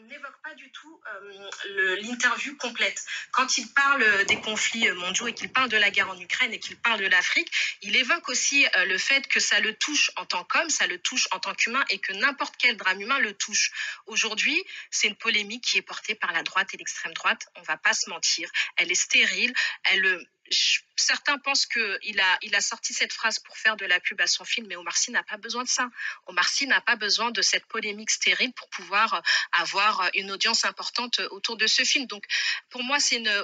n'évoque pas du tout l'interview complète. Quand il parle des conflits mondiaux et qu'il parle de la guerre en Ukraine et qu'il parle de l'Afrique, il évoque aussi le fait que ça le touche en tant qu'homme, ça le touche en tant qu'humain et que n'importe quel drame humain le touche. Aujourd'hui, c'est une polémique qui est portée par la droite et l'extrême droite, on ne va pas se mentir. Elle est stérile, certains pensent qu'il a sorti cette phrase pour faire de la pub à son film, mais Omar Sy n'a pas besoin de ça. Omar Sy n'a pas besoin de cette polémique stérile pour pouvoir avoir une audience importante autour de ce film. Donc, pour moi,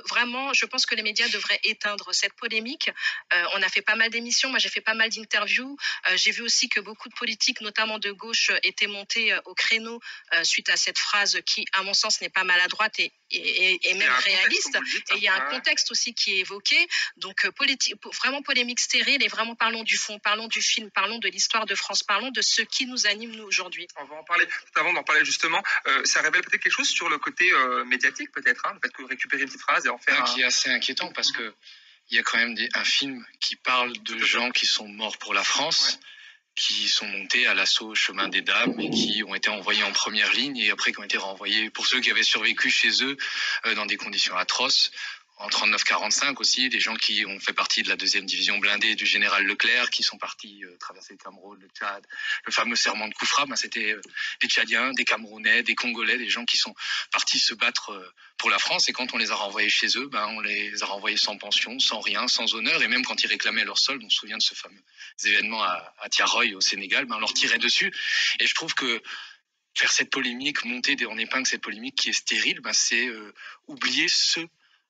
vraiment, je pense que les médias devraient éteindre cette polémique. On a fait pas mal d'émissions, moi j'ai fait pas mal d'interviews. J'ai vu aussi que beaucoup de politiques, notamment de gauche, étaient montés au créneau suite à cette phrase qui, à mon sens, n'est pas maladroite et même réaliste. Et il y a un contexte aussi qui est évoqué. Donc, vraiment polémique stérile et vraiment parlons du fond, parlons du film, parlons de l'histoire de France, parlons de ce qui nous anime nous aujourd'hui. On va en parler. Avant d'en parler justement, ça révèle peut-être quelque chose sur le côté médiatique peut-être, hein, le fait que vous récupérez une petite phrase et en faire qui est assez inquiétant parce que il y a quand même un film qui parle de gens qui sont morts pour la France, qui sont montés à l'assaut au chemin des dames et qui ont été envoyés en première ligne et après qui ont été renvoyés pour ceux qui avaient survécu chez eux dans des conditions atroces. En 39-45 aussi, des gens qui ont fait partie de la 2e division blindée du général Leclerc, qui sont partis traverser le Cameroun, le Tchad, le fameux serment de Koufra, c'était des Tchadiens, des Camerounais, des Congolais, des gens qui sont partis se battre pour la France. Et quand on les a renvoyés chez eux, on les a renvoyés sans pension, sans rien, sans honneur. Et même quand ils réclamaient leur solde, on se souvient de ce fameux événement à Tiaroy au Sénégal, on leur tirait dessus. Et je trouve que faire cette polémique, monter en épingle cette polémique qui est stérile, c'est oublier ceux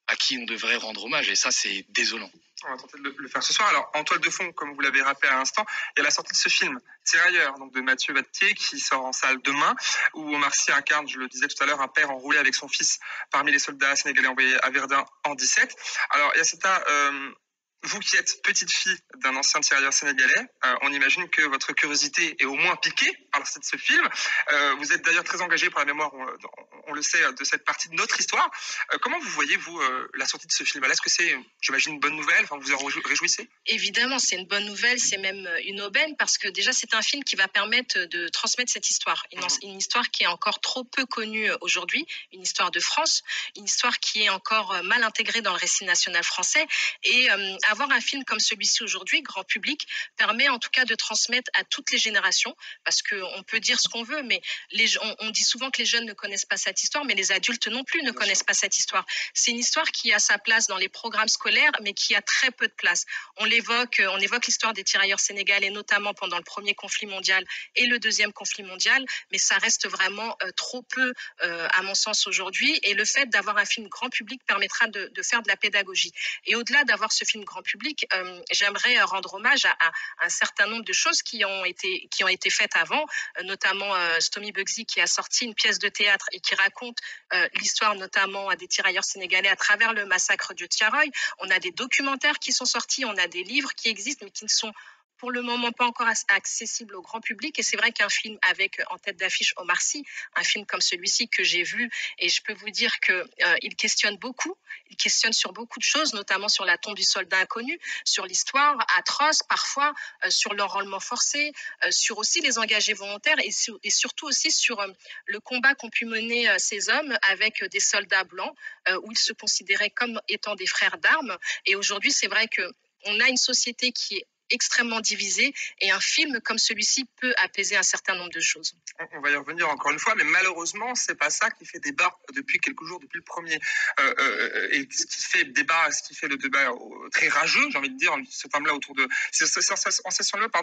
à qui on devrait rendre hommage. Et ça, c'est désolant. On va tenter de le faire ce soir. Alors, en toile de fond, comme vous l'avez rappelé à l'instant, il y a la sortie de ce film, Tirailleurs, donc de Mathieu Vattier, qui sort en salle demain, où Omar Sy incarne, je le disais tout à l'heure, un père enroulé avec son fils parmi les soldats sénégalais envoyés à Verdun en 17. Alors, Yassita, vous qui êtes petite fille d'un ancien tirailleur sénégalais, on imagine que votre curiosité est au moins piquée par ce film. Vous êtes d'ailleurs très engagé pour la mémoire, on le sait, de cette partie de notre histoire. Comment vous voyez, vous, la sortie de ce film? Est-ce que c'est, j'imagine, une bonne nouvelle? Enfin, vous en réjouissez? Évidemment, c'est une bonne nouvelle, c'est même une aubaine, parce que déjà, c'est un film qui va permettre de transmettre cette histoire. Une histoire qui est encore trop peu connue aujourd'hui, une histoire de France, une histoire qui est encore mal intégrée dans le récit national français. Et avoir un film comme celui-ci aujourd'hui, grand public, permet en tout cas de transmettre à toutes les générations, parce qu'on peut dire ce qu'on veut, mais on dit souvent que les jeunes ne connaissent pas cette histoire, mais les adultes non plus ne connaissent pas cette histoire. C'est une histoire qui a sa place dans les programmes scolaires, mais qui a très peu de place. On évoque l'histoire des tirailleurs sénégalais, notamment pendant le premier conflit mondial et le deuxième conflit mondial, mais ça reste vraiment trop peu, à mon sens, aujourd'hui. Et le fait d'avoir un film grand public permettra de faire de la pédagogie. Et au-delà d'avoir ce film grand public, j'aimerais rendre hommage à un certain nombre de choses qui ont été faites avant, notamment Stomy Bugsy qui a sorti une pièce de théâtre et qui raconte l'histoire notamment des tirailleurs sénégalais à travers le massacre de Tiaroy. On a des documentaires qui sont sortis, on a des livres qui existent mais qui ne sont pour le moment pas encore accessible au grand public. Et c'est vrai qu'un film avec en tête d'affiche Omar Sy, un film comme celui-ci que j'ai vu, et je peux vous dire que il questionne beaucoup, il questionne sur beaucoup de choses, notamment sur la tombe du soldat inconnu, sur l'histoire atroce parfois, sur l'enrôlement forcé, sur aussi les engagés volontaires et surtout aussi sur le combat qu'ont pu mener ces hommes avec des soldats blancs où ils se considéraient comme étant des frères d'armes. Et aujourd'hui, c'est vrai que on a une société qui est extrêmement divisée et un film comme celui-ci peut apaiser un certain nombre de choses. On va y revenir encore une fois, mais malheureusement, c'est pas ça qui fait débat depuis quelques jours, depuis le premier. Et ce qui fait le débat très rageux, j'ai envie de dire, ce terme-là autour de,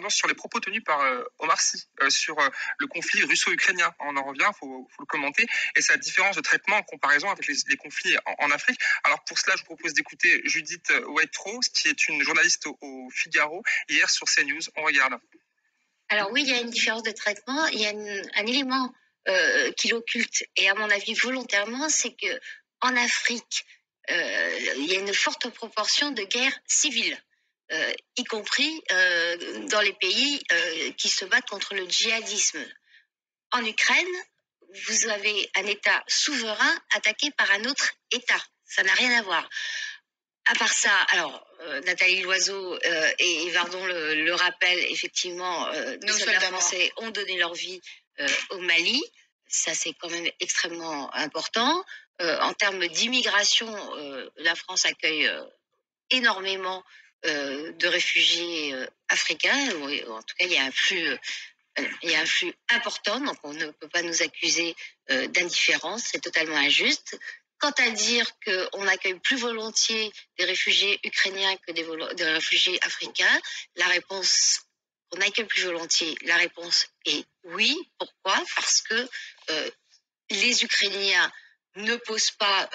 sur les propos tenus par Omar Sy sur le conflit russo-ukrainien. On en revient, faut le commenter, et sa différence de traitement en comparaison avec les conflits en Afrique. Alors pour cela, je vous propose d'écouter Judith White-Rose, qui est une journaliste au Figaro, hier sur CNews. On regarde. Alors oui, il y a une différence de traitement. Il y a un élément qui l'occulte, et à mon avis volontairement, c'est que en Afrique, il y a une forte proportion de guerres civiles, y compris dans les pays qui se battent contre le djihadisme. En Ukraine, vous avez un État souverain attaqué par un autre État. Ça n'a rien à voir. À part ça, alors Nathalie Loiseau et Vardon le rappellent, effectivement, nos soldats français ont donné leur vie au Mali. Ça, c'est quand même extrêmement important. En termes d'immigration, la France accueille énormément de réfugiés africains. En tout cas, il y a un flux important, donc on ne peut pas nous accuser d'indifférence, c'est totalement injuste. Quant à dire qu'on accueille plus volontiers des réfugiés ukrainiens que des réfugiés africains, la réponse, on accueille plus volontiers, la réponse est oui. Pourquoi? Parce que les Ukrainiens ne posent pas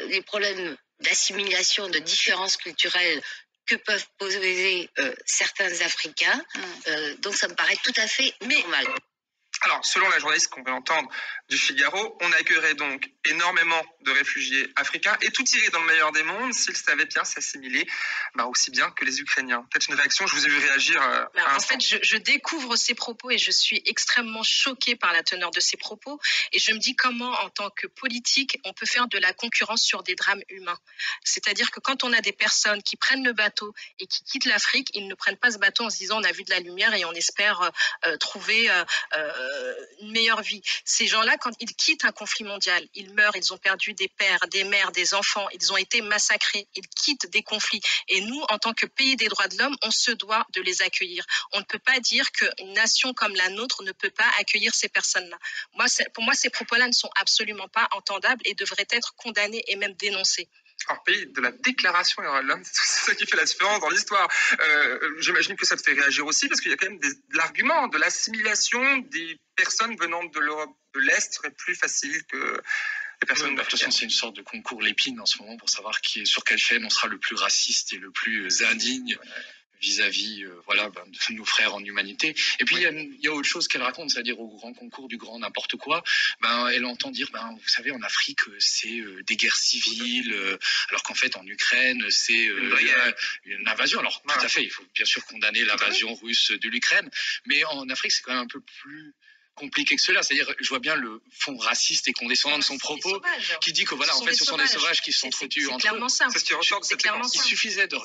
les problèmes d'assimilation, de différences culturelles que peuvent poser certains Africains. Donc ça me paraît tout à fait normal. Alors, selon la journaliste qu'on peut entendre du Figaro, on accueillerait donc énormément de réfugiés africains et tout irait dans le meilleur des mondes s'ils savaient bien s'assimiler, aussi bien que les Ukrainiens. Peut-être une réaction, je vous ai vu réagir. En fait, je découvre ces propos et je suis extrêmement choquée par la teneur de ces propos. Et je me dis comment, en tant que politique, on peut faire de la concurrence sur des drames humains. C'est-à-dire que quand on a des personnes qui prennent le bateau et qui quittent l'Afrique, ils ne prennent pas ce bateau en se disant on a vu de la lumière et on espère trouver une meilleure vie. Ces gens-là, quand ils quittent un conflit mondial, ils meurent, ils ont perdu des pères, des mères, des enfants, ils ont été massacrés, ils quittent des conflits. Et nous, en tant que pays des droits de l'homme, on se doit de les accueillir. On ne peut pas dire qu'une nation comme la nôtre ne peut pas accueillir ces personnes-là. Pour moi, ces propos-là ne sont absolument pas entendables et devraient être condamnés et même dénoncés. Alors, pays de la déclaration des droits de l'homme, c'est ça qui fait la différence dans l'histoire. J'imagine que ça te fait réagir aussi, parce qu'il y a quand même de l'argument de l'assimilation des personnes venant de l'Europe de l'Est serait plus facile que les personnes de toute façon, c'est une sorte de concours Lépine en ce moment pour savoir sur quelle chaîne on sera le plus raciste et le plus indigne vis-à-vis de nos frères en humanité. Et puis, il y a autre chose qu'elle raconte, c'est-à-dire au grand concours du grand n'importe quoi, elle entend dire, vous savez, en Afrique, c'est des guerres civiles, alors qu'en fait, en Ukraine, c'est une invasion. Alors, tout à fait, il faut bien sûr condamner l'invasion russe de l'Ukraine, mais en Afrique, c'est quand même un peu plus compliqué que cela, c'est-à-dire je vois bien le fond raciste et condescendant de son propos qui dit que en fait ce sont des sauvages qui s'entretuent entre eux. C'est ce qui ressort de cette séquence. Il suffisait de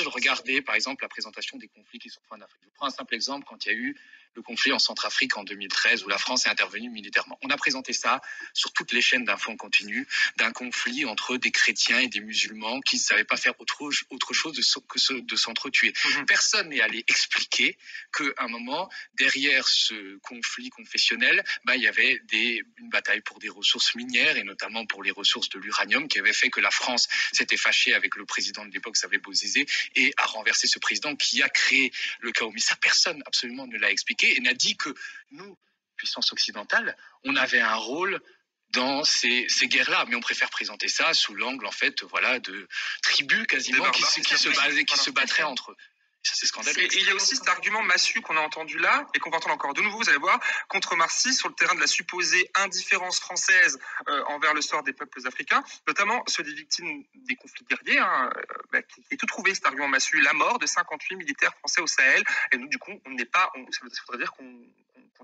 regarder par exemple la présentation des conflits qui sont faits en Afrique. Je prends un simple exemple, quand il y a eu le conflit en Centrafrique en 2013 où la France est intervenue militairement. On a présenté ça sur toutes les chaînes d'infos en continu, d'un conflit entre des chrétiens et des musulmans qui ne savaient pas faire autre chose que de s'entretuer. Personne n'est allé expliquer qu'à un moment, derrière ce conflit confessionnel, il y avait une bataille pour des ressources minières et notamment pour les ressources de l'uranium qui avait fait que la France s'était fâchée avec le président de l'époque, Sabé Bozizé, et a renversé ce président qui a créé le chaos. Mais ça, personne absolument ne l'a expliqué et n'a dit que nous, puissance occidentale, on avait un rôle dans ces guerres-là, mais on préfère présenter ça sous l'angle en fait, de tribus quasiment qui se battraient entre eux. Ça, c'est scandaleux. Et il y a aussi cet argument massu qu'on a entendu là, et qu'on va entendre encore de nouveau, vous allez voir, contre Marcy sur le terrain de la supposée indifférence française envers le sort des peuples africains, notamment ceux des victimes des conflits guerriers, qui est tout trouvé, cet argument massu, la mort de 58 militaires français au Sahel, et nous, du coup, on n'est pas, ça voudrait dire qu'on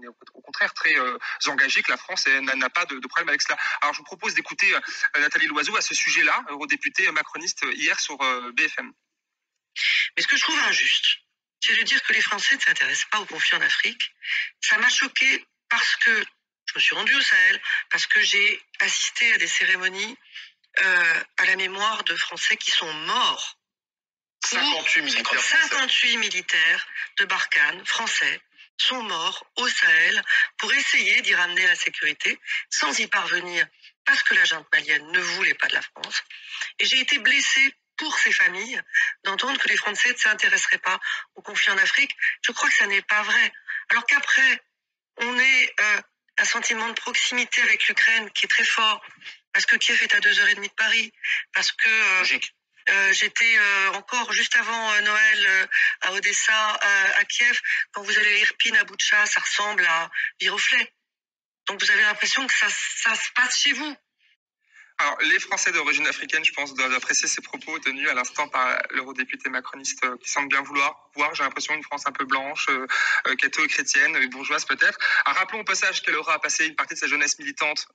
est au contraire très engagé, que la France n'a pas de problème avec cela. Alors, je vous propose d'écouter Nathalie Loiseau à ce sujet-là, eurodéputée macroniste, hier sur BFM. Mais ce que je trouve injuste, c'est de dire que les Français ne s'intéressent pas au conflit en Afrique. Ça m'a choquée parce que je me suis rendue au Sahel, parce que j'ai assisté à des cérémonies à la mémoire de Français qui sont morts. 58 militaires de Barkhane, français, sont morts au Sahel pour essayer d'y ramener la sécurité, sans y parvenir, parce que la junte malienne ne voulait pas de la France. Et j'ai été blessée pour ces familles d'entendre que les Français ne s'intéresseraient pas au conflit en Afrique. Je crois que ça n'est pas vrai. Alors qu'après, on ait un sentiment de proximité avec l'Ukraine qui est très fort, parce que Kiev est à 2h30 de Paris, parce que j'étais encore juste avant Noël à Odessa, à Kiev. Quand vous allez à Irpin, à Boutcha, ça ressemble à Viroflay. Donc vous avez l'impression que ça se passe chez vous. Alors, les Français d'origine africaine, je pense, doivent apprécier ces propos tenus à l'instant par l'eurodéputé macroniste qui semble bien vouloir voir, j'ai l'impression, une France un peu blanche, catho-chrétienne, bourgeoise peut-être. Alors, rappelons au passage qu'elle aura passé une partie de sa jeunesse militante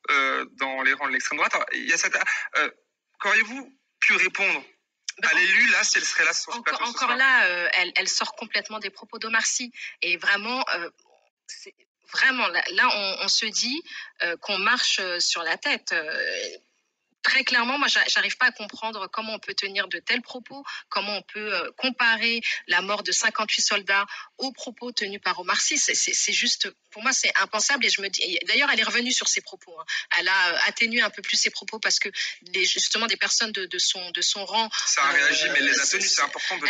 dans les rangs de l'extrême droite. Alors, il y a cette... qu'auriez-vous pu répondre à l'élu, là, si elle serait là sur ce plateau encore là, elle sort complètement des propos d'Omar Sy. Et vraiment... Vraiment, là on se dit qu'on marche sur la tête. Très clairement, moi, j'arrive pas à comprendre comment on peut tenir de tels propos, comment on peut comparer la mort de 58 soldats aux propos tenus par Omar Sy. C'est juste, pour moi, c'est impensable. Et je me dis, d'ailleurs, elle est revenue sur ses propos. Hein. Elle a atténué un peu plus ses propos parce que justement des personnes de son rang. Ça a réagi, mais elle les a tenus. C'est important de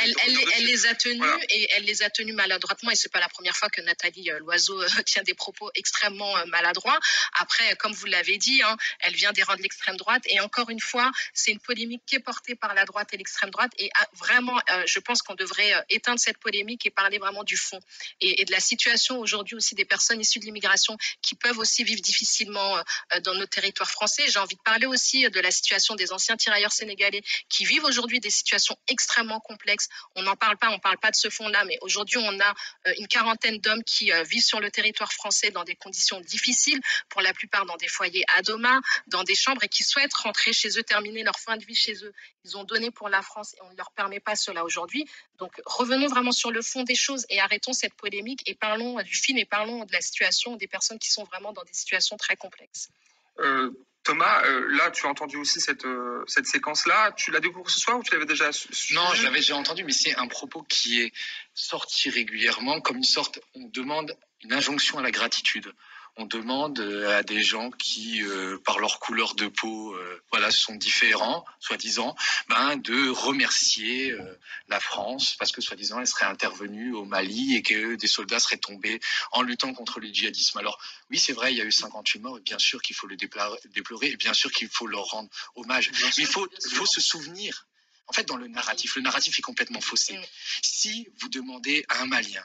elle les a tenus voilà. Et elle les a tenus maladroitement. Et c'est pas la première fois que Nathalie Loiseau tient des propos extrêmement maladroits. Après, comme vous l'avez dit, hein, elle vient des rangs de l'extrême droite et encore une fois, c'est une polémique qui est portée par la droite et l'extrême droite. Et vraiment, je pense qu'on devrait éteindre cette polémique et parler vraiment du fond et de la situation aujourd'hui aussi des personnes issues de l'immigration qui peuvent aussi vivre difficilement dans nos territoires français. J'ai envie de parler aussi de la situation des anciens tirailleurs sénégalais qui vivent aujourd'hui des situations extrêmement complexes. On n'en parle pas, on ne parle pas de ce fond-là, mais aujourd'hui, on a une quarantaine d'hommes qui vivent sur le territoire français dans des conditions difficiles, pour la plupart dans des foyers à Doma, dans des chambres et qui souhaitent rentrer chez eux, terminer leur fin de vie chez eux. Ils ont donné pour la France et on ne leur permet pas cela aujourd'hui. Donc revenons vraiment sur le fond des choses et arrêtons cette polémique et parlons du film et parlons de la situation des personnes qui sont vraiment dans des situations très complexes. Thomas, là, tu as entendu aussi cette séquence-là. Tu l'as découvert ce soir ou tu l'avais déjà su? Non, je l'avais déjà entendu, mais c'est un propos qui est sorti régulièrement comme une sorte, on demande une injonction à la gratitude. On demande à des gens qui, par leur couleur de peau, voilà, sont différents, soi-disant, de remercier la France parce que, soi-disant, elle serait intervenue au Mali et que des soldats seraient tombés en luttant contre le djihadisme. Alors, oui, c'est vrai, il y a eu 58 morts et bien sûr qu'il faut le déplorer et bien sûr qu'il faut leur rendre hommage. Mais il faut se souvenir. En fait, dans le narratif est complètement faussé. Si vous demandez à un Malien,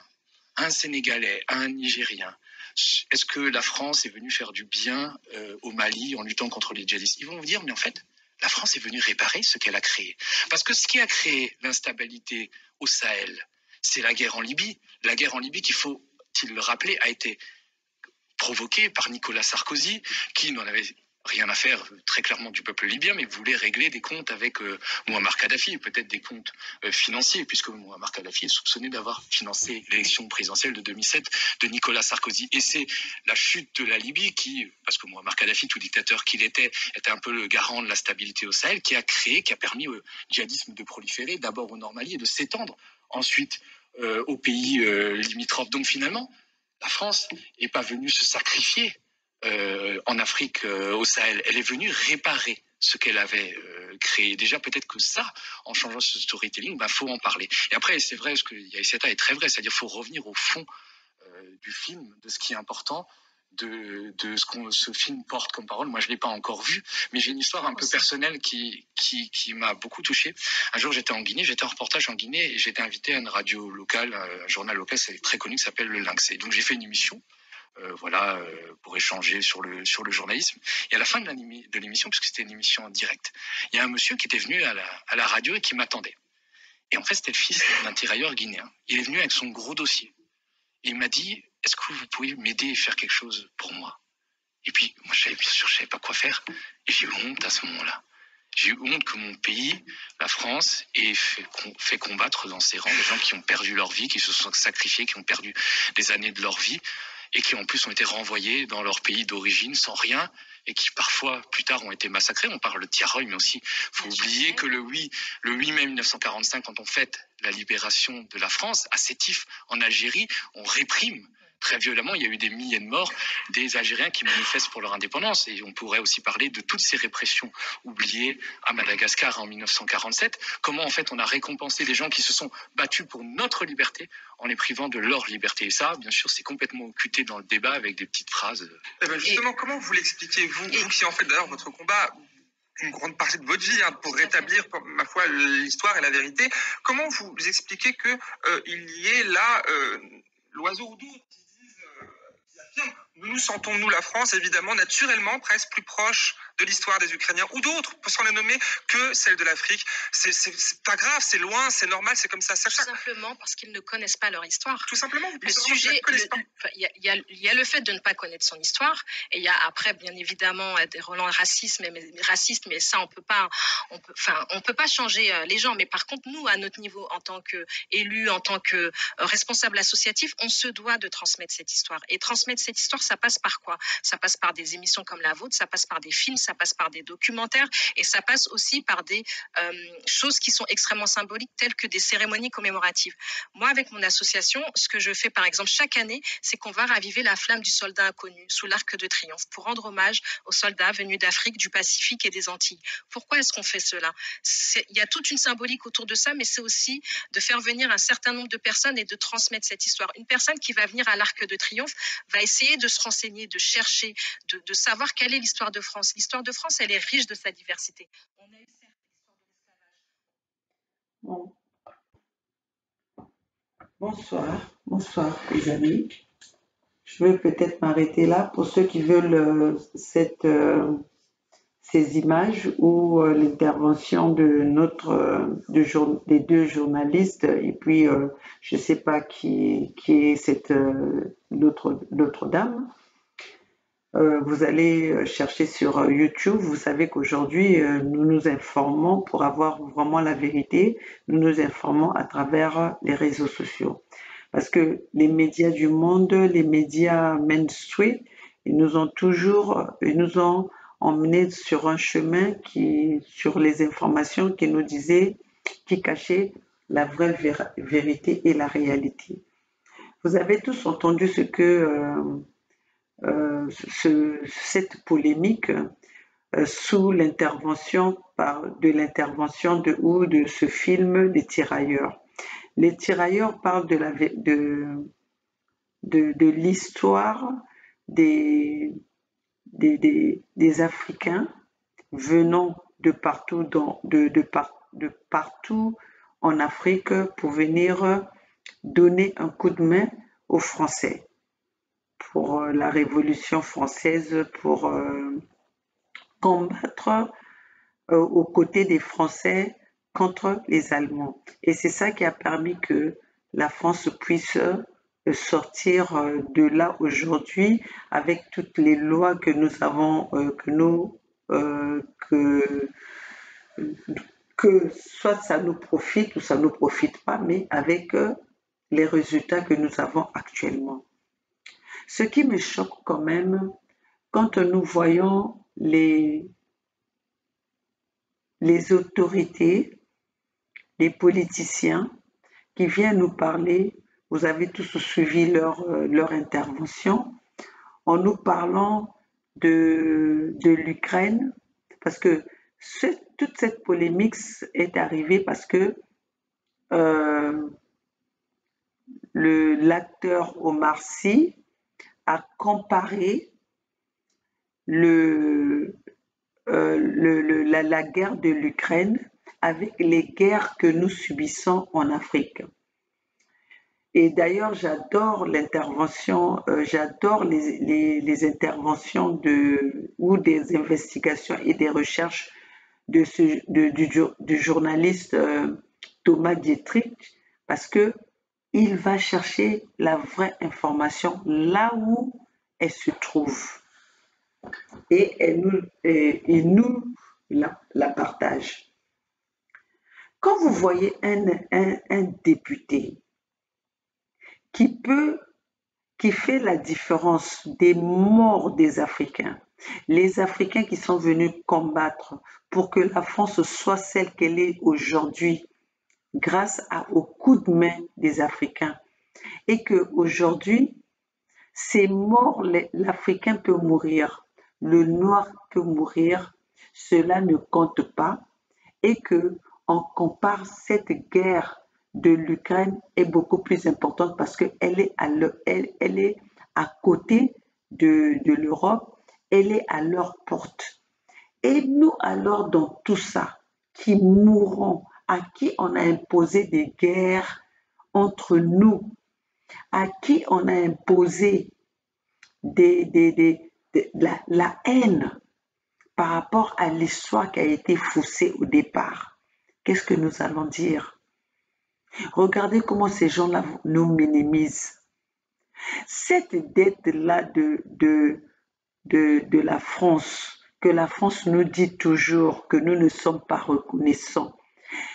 à un Sénégalais, à un Nigérien, est-ce que la France est venue faire du bien au Mali en luttant contre les djihadistes? Ils vont vous dire, mais en fait, la France est venue réparer ce qu'elle a créé. Parce que ce qui a créé l'instabilité au Sahel, c'est la guerre en Libye. La guerre en Libye, qu'il faut-il le rappeler, a été provoquée par Nicolas Sarkozy, qui n'en avait rien à faire très clairement du peuple libyen, mais voulait régler des comptes avec Mouammar Kadhafi, peut-être des comptes financiers, puisque Mouammar Kadhafi est soupçonné d'avoir financé l'élection présidentielle de 2007 de Nicolas Sarkozy. Et c'est la chute de la Libye qui, parce que Mouammar Kadhafi, tout dictateur qu'il était un peu le garant de la stabilité au Sahel, qui a permis au djihadisme de proliférer, d'abord au Nord Mali et de s'étendre ensuite aux pays limitrophes. Donc finalement, la France n'est pas venue se sacrifier en Afrique, au Sahel. Elle est venue réparer ce qu'elle avait créé. Déjà, peut-être que ça, en changeant ce storytelling, faut en parler. Et après, c'est vrai, ce que Yaisseta est très vrai, c'est-à-dire qu'il faut revenir au fond du film, de ce qui est important, de ce que ce film porte comme parole. Moi, je ne l'ai pas encore vu, mais j'ai une histoire un peu personnelle qui m'a beaucoup touché. Un jour, j'étais en Guinée, j'étais en reportage en Guinée et j'étais invité à une radio locale, un journal local, c'est très connu, qui s'appelle Le Lynx. Et donc, j'ai fait une émission pour échanger sur le journalisme. Et à la fin de l'émission, puisque c'était une émission en direct, il y a un monsieur qui était venu à la radio et qui m'attendait. Et en fait, c'était le fils d'un tirailleur guinéen. Il est venu avec son gros dossier. Et il m'a dit, est-ce que vous pouvez m'aider et faire quelque chose pour moi? Et puis, moi, bien sûr, je savais pas quoi faire. Et j'ai eu honte à ce moment-là. J'ai eu honte que mon pays, la France, ait fait combattre dans ses rangs des gens qui ont perdu leur vie, qui se sont sacrifiés, qui ont perdu des années de leur vie et qui en plus ont été renvoyés dans leur pays d'origine sans rien et qui parfois plus tard ont été massacrés. On parle de Tiaroy, mais aussi faut oublier que le 8 mai 1945, quand on fête la libération de la France, à Sétif en Algérie, on réprime très violemment. Il y a eu des milliers de morts, des Algériens qui manifestent pour leur indépendance. Et on pourrait aussi parler de toutes ces répressions oubliées à Madagascar en 1947. Comment en fait on a récompensé des gens qui se sont battus pour notre liberté en les privant de leur liberté. Et ça, bien sûr, c'est complètement occulté dans le débat avec des petites phrases. Justement, comment vous l'expliquez, vous qui en fait d'ailleurs votre combat une grande partie de votre vie pour rétablir, ma foi, l'histoire et la vérité. Comment vous expliquez que il y ait là Loiseau ou d'autres qui affirment, nous sentons, nous, la France, évidemment, naturellement, presque plus proche de l'histoire des Ukrainiens ou d'autres, sans les nommer, que celle de l'Afrique. C'est pas grave, c'est loin, c'est normal, c'est comme ça. Tout simplement parce qu'ils ne connaissent pas leur histoire. Tout simplement, le sujet, il y a le fait de ne pas connaître son histoire, et il y a après, bien évidemment, des relents racistes, mais ça, on peut pas changer les gens. Mais par contre, nous, à notre niveau, en tant qu'élus, en tant que responsables associatifs, on se doit de transmettre cette histoire. Et transmettre cette histoire, ça passe par quoi? Ça passe par des émissions comme la vôtre, ça passe par des films, ça passe par des documentaires, et ça passe aussi par des choses qui sont extrêmement symboliques, telles que des cérémonies commémoratives. Moi, avec mon association, ce que je fais, par exemple, chaque année, c'est qu'on va raviver la flamme du soldat inconnu sous l'Arc de Triomphe pour rendre hommage aux soldats venus d'Afrique, du Pacifique et des Antilles. Pourquoi est-ce qu'on fait cela? Il y a toute une symbolique autour de ça, mais c'est aussi de faire venir un certain nombre de personnes et de transmettre cette histoire. Une personne qui va venir à l'Arc de Triomphe va essayer de se renseigner, de chercher, de savoir quelle est l'histoire de France. L'histoire de France, elle est riche de sa diversité. On a eu certes l'histoire de l'esclavage. Bonsoir les amis. Je vais peut-être m'arrêter là pour ceux qui veulent ces images ou l'intervention des deux journalistes, et puis je ne sais pas qui est l'autre dame. Vous allez chercher sur YouTube. Vous savez qu'aujourd'hui, nous nous informons pour avoir vraiment la vérité. Nous nous informons à travers les réseaux sociaux. Parce que les médias du monde, les médias mainstream, ils nous ont emmenés sur un chemin sur les informations qui cachaient la vraie vérité et la réalité. Vous avez tous entendu ce que cette polémique sous l'intervention de ce film Les Tirailleurs. Les Tirailleurs parlent de l'histoire des Africains venant de partout partout en Afrique pour venir donner un coup de main aux Français pour la Révolution française, pour combattre aux côtés des Français contre les Allemands. Et c'est ça qui a permis que la France puisse sortir de là aujourd'hui avec toutes les lois que nous avons, que soit ça nous profite ou ça ne nous profite pas, mais avec les résultats que nous avons actuellement. Ce qui me choque quand même, quand nous voyons les autorités, les politiciens qui viennent nous parler, vous avez tous suivi leur intervention, en nous parlant de l'Ukraine, parce que toute cette polémique est arrivée parce que l'acteur Omar Sy a comparé la guerre de l'Ukraine avec les guerres que nous subissons en Afrique. Et d'ailleurs, j'adore l'intervention, j'adore les interventions ou des investigations et des recherches du journaliste Thomas Dietrich, parce que il va chercher la vraie information là où elle se trouve. Et il nous la partage. Quand vous voyez un député qui fait la différence des morts des Africains, les Africains qui sont venus combattre pour que la France soit celle qu'elle est aujourd'hui, grâce au coup de main des Africains, et qu'aujourd'hui, ces morts, l'Africain peut mourir, le Noir peut mourir, cela ne compte pas, et qu'on compare cette guerre de l'Ukraine est beaucoup plus importante parce qu'elle est à côté de l'Europe, elle est à leur porte. Et nous alors dans tout ça, qui mourrons, à qui on a imposé des guerres entre nous, à qui on a imposé la haine, par rapport à l'histoire qui a été faussée au départ, qu'est-ce que nous allons dire? Regardez comment ces gens-là nous minimisent. Cette dette-là de la France, que la France nous dit toujours que nous ne sommes pas reconnaissants,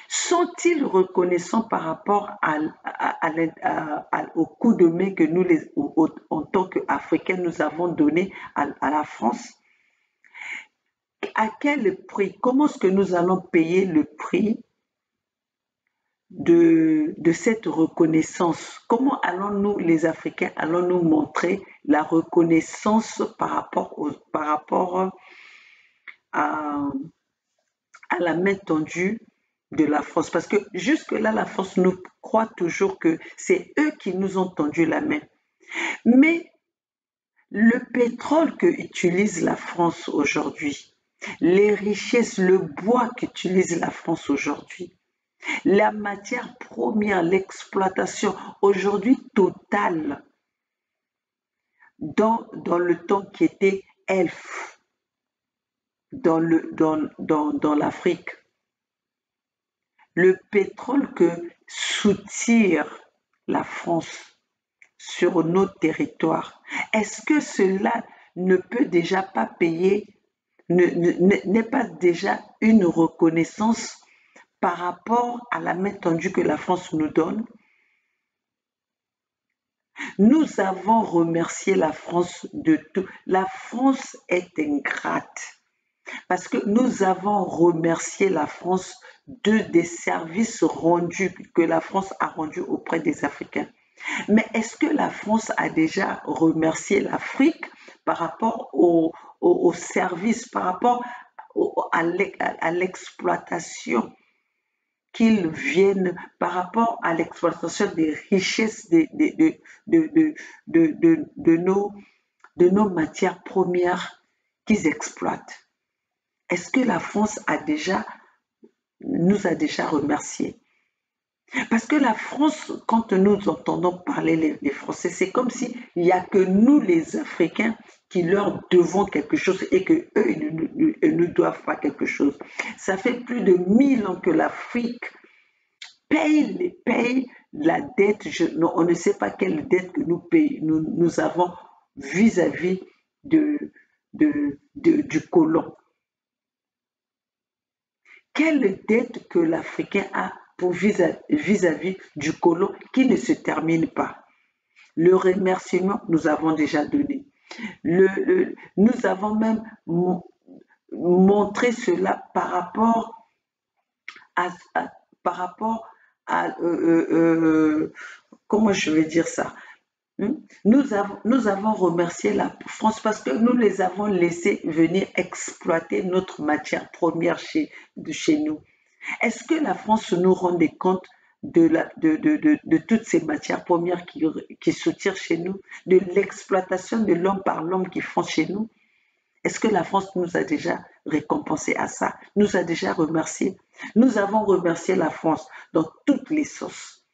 sont-ils reconnaissants par rapport au coup de main que nous, en tant qu'Africains, nous avons donné à la France? À quel prix? Comment est-ce que nous allons payer le prix de cette reconnaissance? Comment allons-nous, les Africains, allons-nous montrer la reconnaissance par rapport à la main tendue de la France? Parce que jusque-là, la France nous croit toujours que c'est eux qui nous ont tendu la main. Mais le pétrole que utilise la France aujourd'hui, les richesses, le bois qu'utilise la France aujourd'hui, la matière première, l'exploitation aujourd'hui totale dans le temps qui était elfe dans l'Afrique, le pétrole que soutire la France sur nos territoires, est-ce que cela ne peut déjà pas payer, n'est pas déjà une reconnaissance par rapport à la main tendue que la France nous donne? Nous avons remercié la France de tout. La France est ingrate parce que nous avons remercié la France des services rendus que la France a rendus auprès des Africains. Mais est-ce que la France a déjà remercié l'Afrique par rapport aux services, par rapport à l'exploitation qu'ils viennent, par rapport à l'exploitation des richesses de nos matières premières qu'ils exploitent? Est-ce que la France nous a déjà remerciés? Parce que la France, quand nous entendons parler les Français, c'est comme s'il n'y a que nous, les Africains, qui leur devons quelque chose et qu'eux, ils ne doivent pas quelque chose. Ça fait plus de 1000 ans que l'Afrique paye la dette. On ne sait pas quelle dette que nous avons vis-à-vis du colon. Quelle dette que l'Africain a vis-à-vis du colon qui ne se termine pas? Le remerciement, nous avons déjà donné. Nous avons même montré cela par rapport à comment je vais dire ça? Nous avons remercié la France parce que nous les avons laissés venir exploiter notre matière première chez nous. Est-ce que la France nous rend compte de toutes ces matières premières qui soutirent chez nous, de l'exploitation de l'homme par l'homme qu'ils font chez nous? Est-ce que la France nous a déjà récompensé à ça? Nous a déjà remercié? Nous avons remercié la France dans toutes les sauces.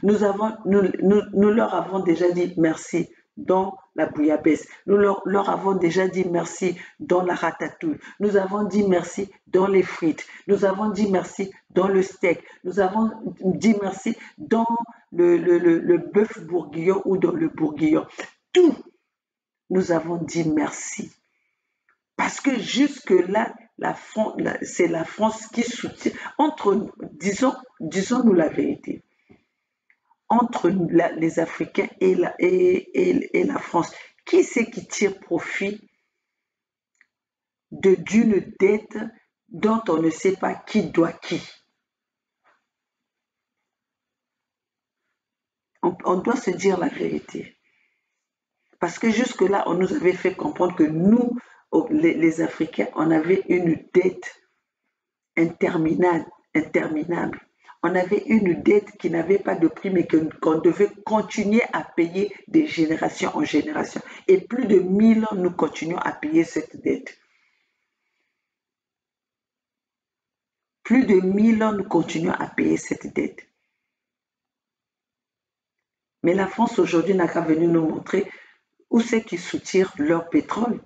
Nous leur avons déjà dit merci dans la bouillabaisse. Nous leur avons déjà dit merci dans la ratatouille. Nous avons dit merci dans les frites. Nous avons dit merci dans le steak. Nous avons dit merci dans le bœuf bourguignon ou dans le bourguignon. Tout, nous avons dit merci. Parce que jusque-là, c'est la France qui soutient. Disons-nous la vérité. Entre les Africains et la France, qui c'est qui tire profit d'une dette dont on ne sait pas qui doit qui? On doit se dire la vérité. Parce que jusque-là, on nous avait fait comprendre que nous, les Africains, on avait une dette interminable. On avait une dette qui n'avait pas de prix, mais qu'on devait continuer à payer de génération en génération. Et plus de 1000 ans, nous continuons à payer cette dette. Plus de 1000 ans, nous continuons à payer cette dette. Mais la France aujourd'hui n'a qu'à venir nous montrer où c'est qu'ils soutirent leur pétrole.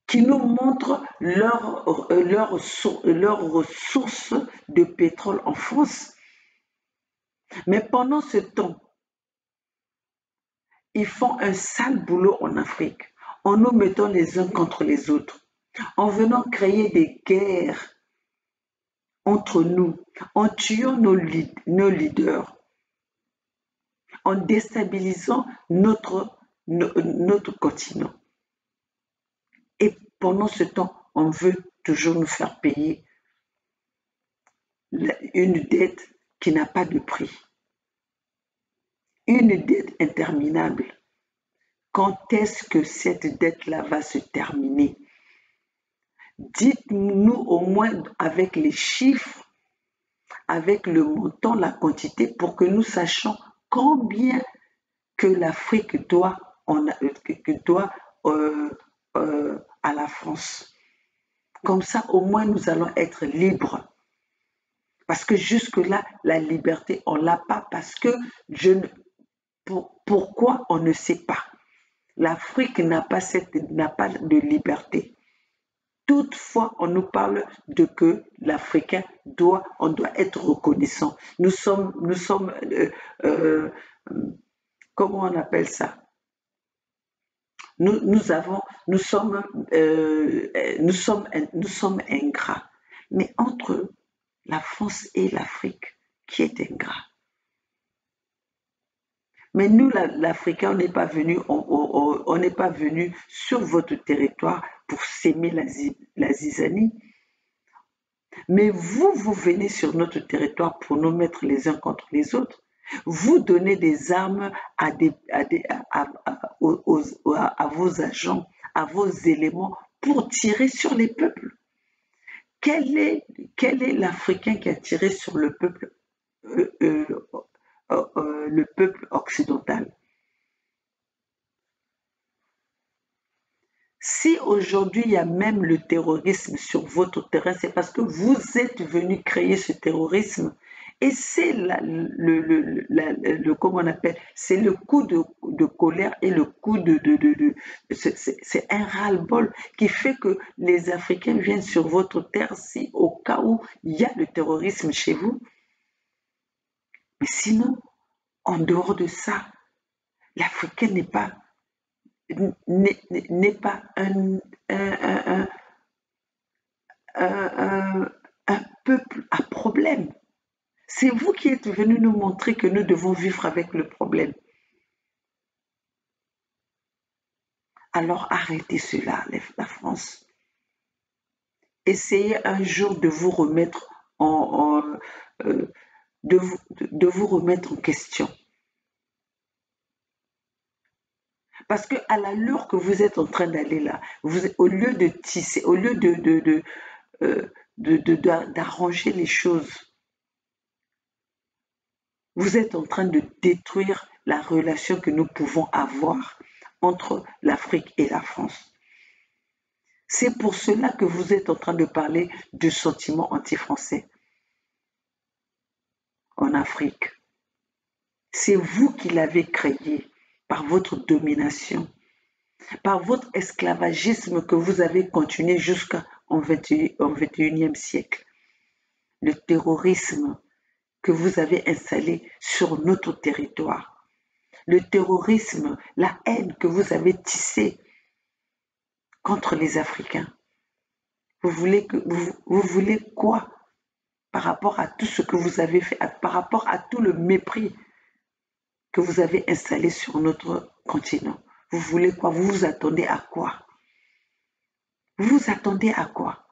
qui nous montrent leurs ressources de pétrole en France. Mais pendant ce temps, ils font un sale boulot en Afrique, en nous mettant les uns contre les autres, en venant créer des guerres entre nous, en tuant nos leaders, en déstabilisant notre continent. Et pendant ce temps, on veut toujours nous faire payer une dette qui n'a pas de prix. Une dette interminable. Quand est-ce que cette dette-là va se terminer? Dites-nous au moins avec les chiffres, avec le montant, la quantité, pour que nous sachions combien que l'Afrique doit à la France. Comme ça, au moins, nous allons être libres. Parce que jusque-là, la liberté, on ne l'a pas. Parce que pourquoi on ne sait pas? L'Afrique n'a pas de liberté. Toutefois, on nous parle de que l'Africain doit être reconnaissant. Nous sommes comment on appelle ça? Nous sommes ingrats. Mais entre la France et l'Afrique, qui est ingrat? Mais nous, l'Africain, on n'est pas venu sur votre territoire pour s'aimer la zizanie. Mais vous venez sur notre territoire pour nous mettre les uns contre les autres. Vous donnez des armes à vos agents, à vos éléments pour tirer sur les peuples. Quel est l'Africain qui a tiré sur le peuple occidental? Si aujourd'hui il y a même le terrorisme sur votre terrain, c'est parce que vous êtes venu créer ce terrorisme. Et c'est comment on appelle, c'est le coup de colère et le coup c'est un ras-le-bol qui fait que les Africains viennent sur votre terre si au cas où il y a le terrorisme chez vous. Mais sinon, en dehors de ça, l'Africain n'est pas un peuple à problème. C'est vous qui êtes venu nous montrer que nous devons vivre avec le problème. Alors arrêtez cela, la France. Essayez un jour de vous remettre de vous remettre en question. Parce que à l'allure que vous êtes en train d'aller là, au lieu de tisser, au lieu d'arranger les choses, vous êtes en train de détruire la relation que nous pouvons avoir entre l'Afrique et la France. C'est pour cela que vous êtes en train de parler de sentiments anti-français en Afrique. C'est vous qui l'avez créé par votre domination, par votre esclavagisme que vous avez continué jusqu'au XXIe siècle. Le terrorisme que vous avez installé sur notre territoire. Le terrorisme, la haine que vous avez tissée contre les Africains. Vous voulez quoi par rapport à tout ce que vous avez fait, par rapport à tout le mépris que vous avez installé sur notre continent? Vous voulez quoi? Vous vous attendez à quoi? Vous vous attendez à quoi?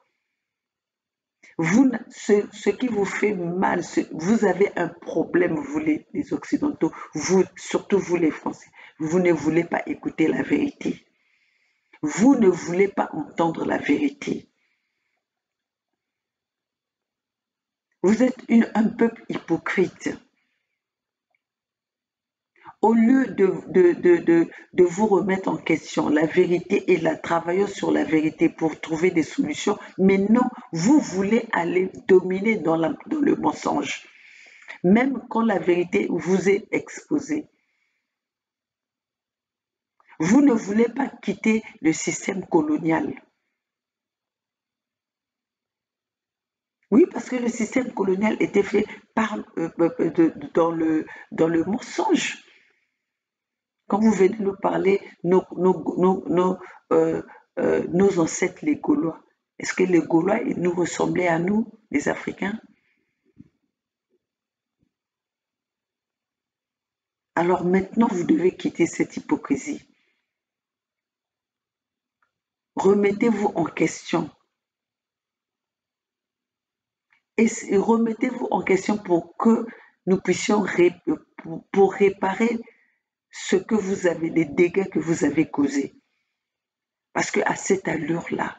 Ce qui vous fait mal, vous avez un problème, vous les Occidentaux, surtout vous les Français, vous ne voulez pas écouter la vérité. Vous ne voulez pas entendre la vérité. Vous êtes un peuple hypocrite. Au lieu de vous remettre en question la vérité et la travailler sur la vérité pour trouver des solutions, mais non, vous voulez aller dominer dans le mensonge, même quand la vérité vous est exposée. Vous ne voulez pas quitter le système colonial. Oui, parce que le système colonial était fait dans le mensonge. Quand vous venez nous parler, euh, nos ancêtres, les Gaulois, est-ce que les Gaulois ils nous ressemblaient à nous, les Africains? Alors maintenant, vous devez quitter cette hypocrisie. Remettez-vous en question. Et remettez-vous en question pour que nous puissions pour réparer ce que vous avez, les dégâts que vous avez causés. Parce qu'à cette allure-là,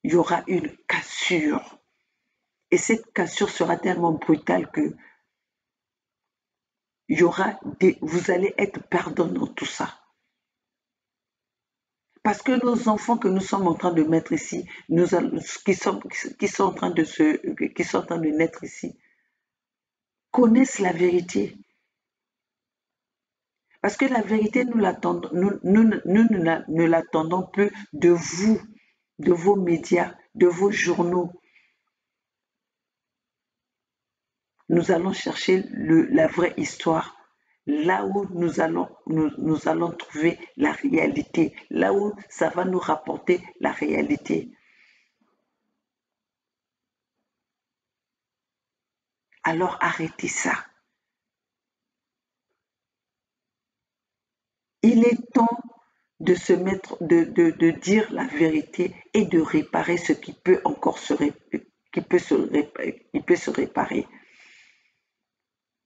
il y aura une cassure. Et cette cassure sera tellement brutale que vous allez être perdants dans tout ça. Parce que nos enfants que nous sommes en train de mettre ici, qui sont en train de naître ici, connaissent la vérité. Parce que la vérité, nous ne l'attendons plus de vous, de vos médias, de vos journaux. Nous allons chercher la vraie histoire, là où nous allons trouver la réalité, là où ça va nous rapporter la réalité. Alors arrêtez ça. Il est temps de se mettre, de dire la vérité et de réparer ce qui peut encore se réparer.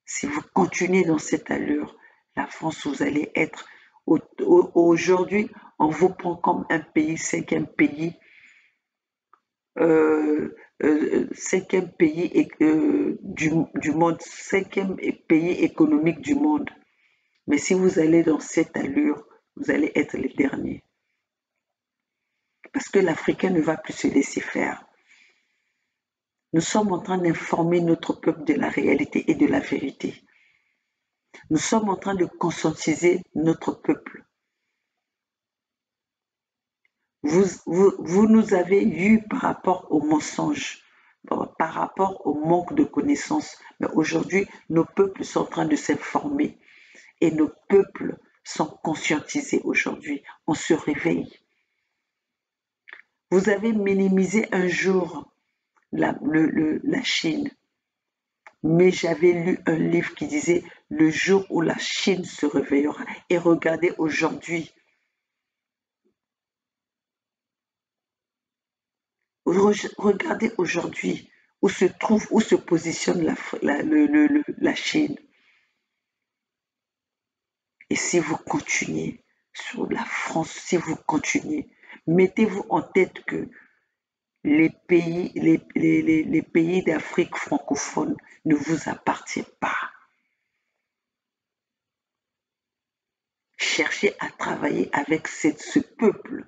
Si vous continuez dans cette allure, la France, vous allez être aujourd'hui, on vous prend comme un pays, cinquième pays du monde, cinquième pays économique du monde. Mais si vous allez dans cette allure, vous allez être les derniers. Parce que l'Africain ne va plus se laisser faire. Nous sommes en train d'informer notre peuple de la réalité et de la vérité. Nous sommes en train de conscientiser notre peuple. Vous nous avez eu par rapport aux mensonges, par rapport au manque de connaissances. Mais aujourd'hui, nos peuples sont en train de s'informer et nos peuples sont conscientisés aujourd'hui. On se réveille. Vous avez minimisé un jour la Chine. Mais j'avais lu un livre qui disait « Le jour où la Chine se réveillera ». Et regardez aujourd'hui. Regardez aujourd'hui où se positionne la Chine. Et si vous continuez sur la France, si vous continuez, mettez-vous en tête que les pays d'Afrique francophone ne vous appartiennent pas. Cherchez à travailler avec ce peuple.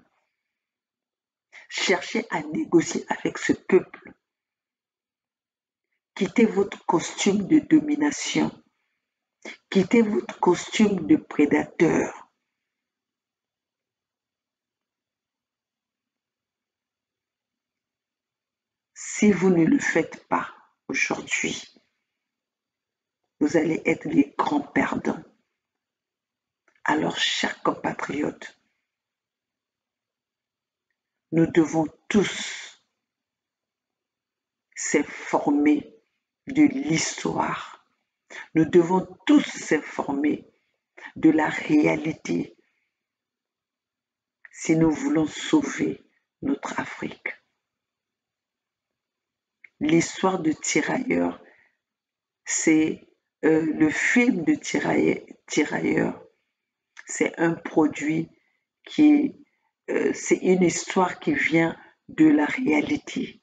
Cherchez à négocier avec ce peuple. Quittez votre costume de domination. Quittez votre costume de prédateur. Si vous ne le faites pas aujourd'hui, vous allez être les grands perdants. Alors, chers compatriotes, nous devons tous s'informer de l'histoire. Nous devons tous s'informer de la réalité si nous voulons sauver notre Afrique. L'histoire de Tirailleurs, c'est le film de Tirailleurs, c'est un produit c'est une histoire qui vient de la réalité.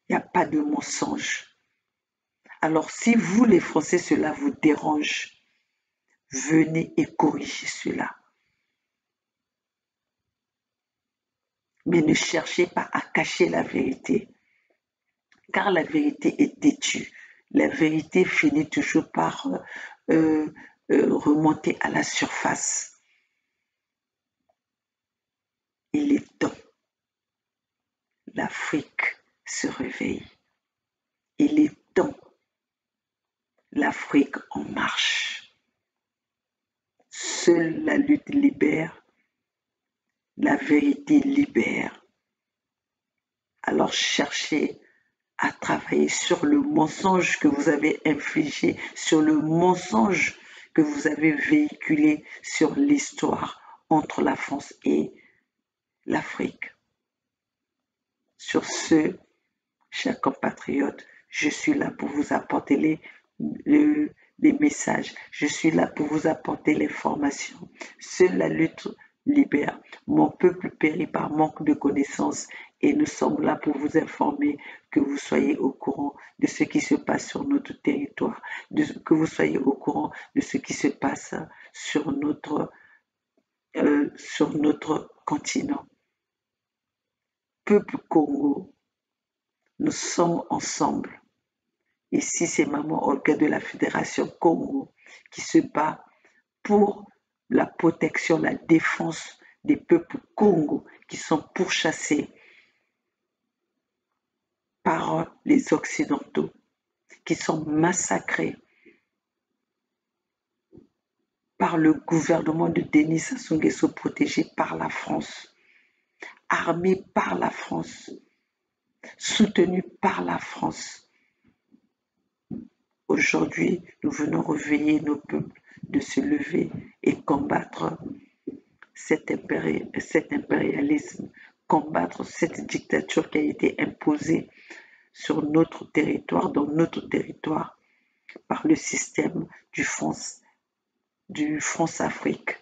Il n'y a pas de mensonge. Alors si vous les Français, cela vous dérange, venez et corrigez cela. Mais ne cherchez pas à cacher la vérité, car la vérité est têtue. La vérité finit toujours par remonter à la surface. Il est temps. L'Afrique se réveille. Il est temps. L'Afrique en marche. Seule la lutte libère, la vérité libère. Alors cherchez à travailler sur le mensonge que vous avez infligé, sur le mensonge que vous avez véhiculé sur l'histoire entre la France et l'Afrique. Sur ce, chers compatriotes, je suis là pour vous apporter les messages. Je suis là pour vous apporter l'information. Seule la lutte libère. Mon peuple périt par manque de connaissances et nous sommes là pour vous informer, que vous soyez au courant de ce qui se passe sur notre territoire, que vous soyez au courant de ce qui se passe sur notre continent. Peuple Congo, nous sommes ensemble. Ici, c'est Maman Olga de la Fédération Congo qui se bat pour la protection, la défense des peuples Congo qui sont pourchassés par les Occidentaux, qui sont massacrés par le gouvernement de Denis Sassou Nguesso, protégé par la France, armé par la France, soutenu par la France. Aujourd'hui, nous venons réveiller nos peuples de se lever et combattre cet impérialisme, combattre cette dictature qui a été imposée sur notre territoire, dans notre territoire, par le système du France-Afrique.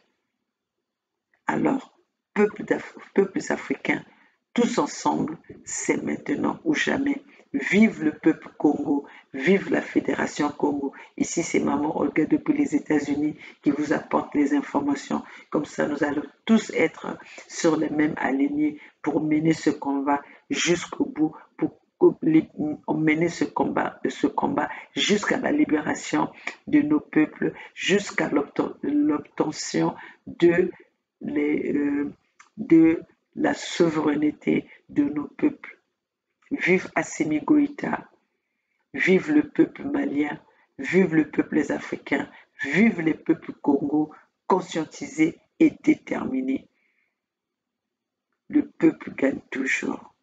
Alors, peuples africains, tous ensemble, c'est maintenant ou jamais. Vive le peuple Congo, vive la Fédération Congo. Ici, c'est Maman Olga depuis les États-Unis qui vous apporte les informations. Comme ça, nous allons tous être sur les mêmes alignés pour mener ce combat jusqu'au bout, pour mener ce combat jusqu'à la libération de nos peuples, jusqu'à l'obtention de la souveraineté de nos peuples. Vive Assimi Goïta, vive le peuple malien, vive le peuple africain, vive les peuples Congo conscientisés et déterminés. Le peuple gagne toujours.